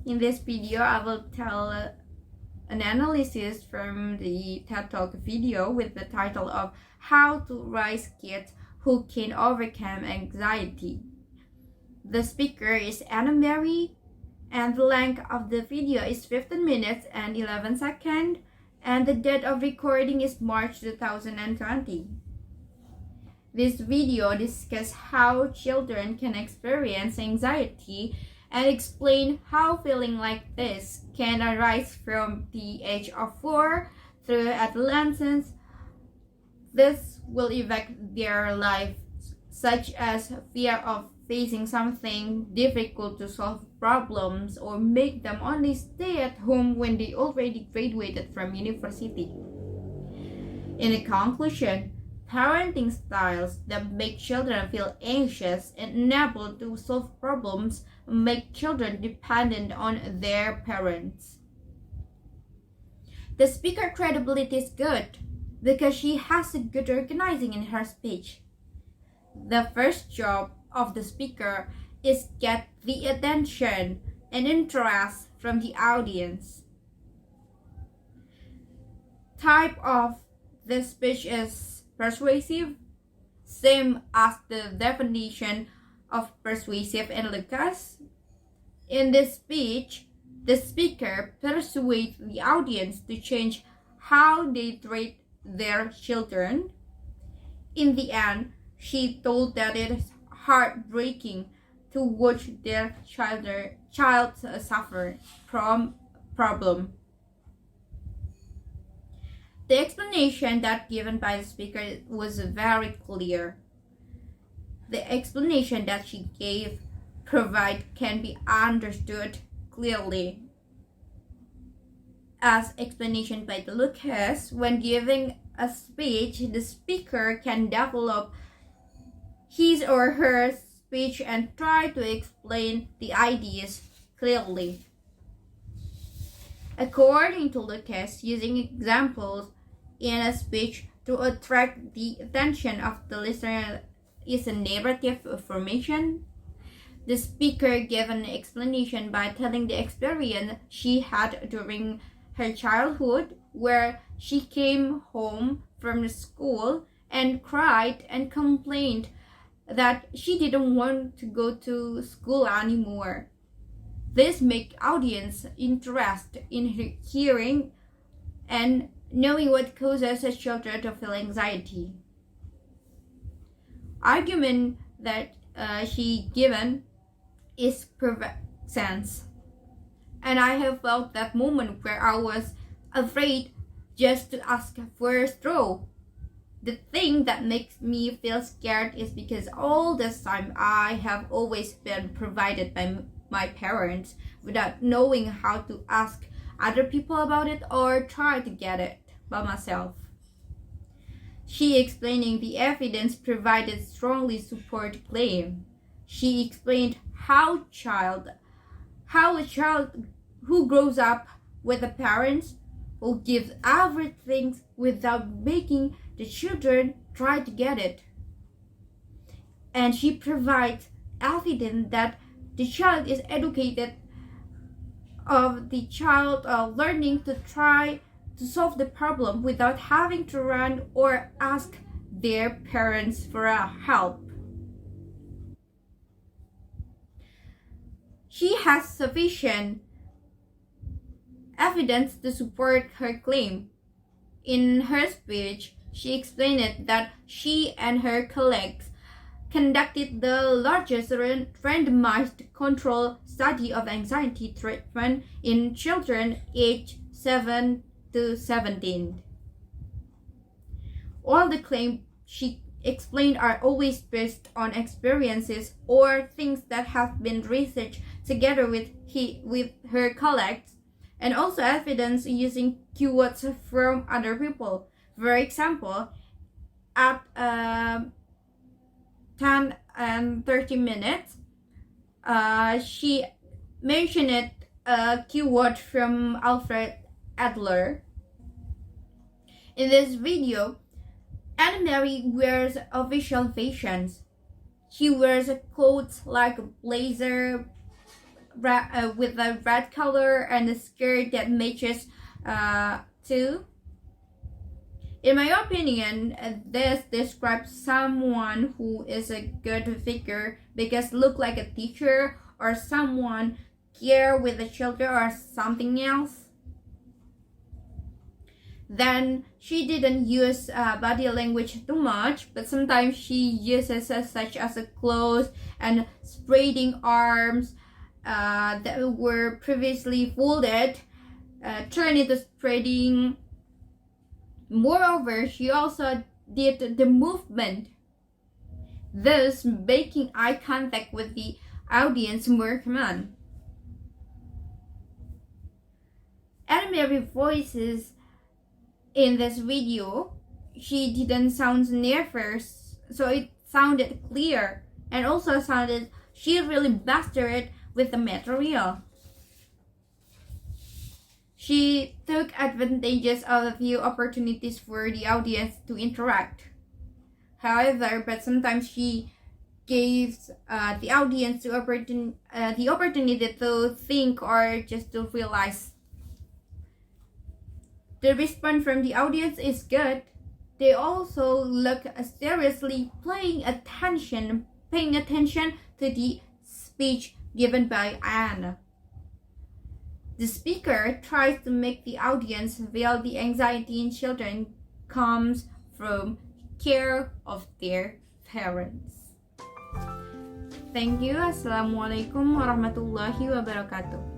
In this video, I will tell an analysis from the TED Talk video with the title of How to Raise Kids Who Can Overcome Anxiety. The speaker is Anna Mary, and the length of the video is 15 minutes and 11 seconds, and the date of recording is March 2020. This video discusses how children can experience anxiety and explain how feeling like this can arise from the age of 4 through adolescence. This will affect their lives, such as fear of facing something difficult to solve problems, or make them only stay at home when they already graduated from university. In conclusion, parenting styles that make children feel anxious and unable to solve problems make children dependent on their parents. The speaker credibility is good because she has a good organizing in her speech. The first job of the speaker is get the attention and interest from the audience. Type of the speech is persuasive, same as the definition of persuasive in Lucas. In this speech, the speaker persuades the audience to change how they treat their children. In the end, she told that it is heartbreaking to watch their child suffer from problem. The explanation that given by the speaker was very clear. The explanation that she gave can be understood clearly. As explanation by the Lucas, when giving a speech, the speaker can develop his or her speech and try to explain the ideas clearly. According to Lucas, using examples in a speech to attract the attention of the listener is a narrative formation. The speaker gave an explanation by telling the experience she had during her childhood, where she came home from school and cried and complained that she didn't want to go to school anymore. This makes audience interested in hearing and knowing what causes a children to feel anxiety. Argument that she given is perfect sense. And I have felt that moment where I was afraid just to ask for a straw. The thing that makes me feel scared is because all this time I have always been provided by my parents without knowing how to ask other people about it or try to get it by myself. She explaining the evidence provided strongly support claim. She explained how a child who grows up with a parent who gives everything without making the children try to get it. And she provides evidence that the child is educated of the child learning to try to solve the problem without having to run or ask their parents for help. She has sufficient evidence to support her claim. In her speech, she explained that she and her colleagues conducted the largest randomized control study of anxiety treatment in children aged 7 to 17. All the claims she explained are always based on experiences or things that have been researched together with her colleagues, and also evidence using keywords from other people. For example, at 10 and 30 minutes, she mentioned a keyword from Alfred Adler. In this video, Anna Mary wears official fashions. She wears clothes like a blazer, with the red color and the skirt that matches too. In my opinion, this describes someone who is a good figure because look like a teacher or someone care with the children or something else. Then she didn't use body language too much, but sometimes she uses such as a clothes and spreading arms that were previously folded, turn into spreading. Moreover, she also did the movement, thus making eye contact with the audience more common. Animary voices in this video, she didn't sound nervous, so it sounded clear and also sounded she really mastered with the material. She took advantages of a few opportunities for the audience to interact. However, but sometimes she gave the audience the opportunity to think or just to realize. The response from the audience is good. They also look seriously paying attention to the speech given by Anne. The speaker tries to make the audience feel the anxiety in children comes from care of their parents. Thank you. Assalamualaikum warahmatullahi wabarakatuh.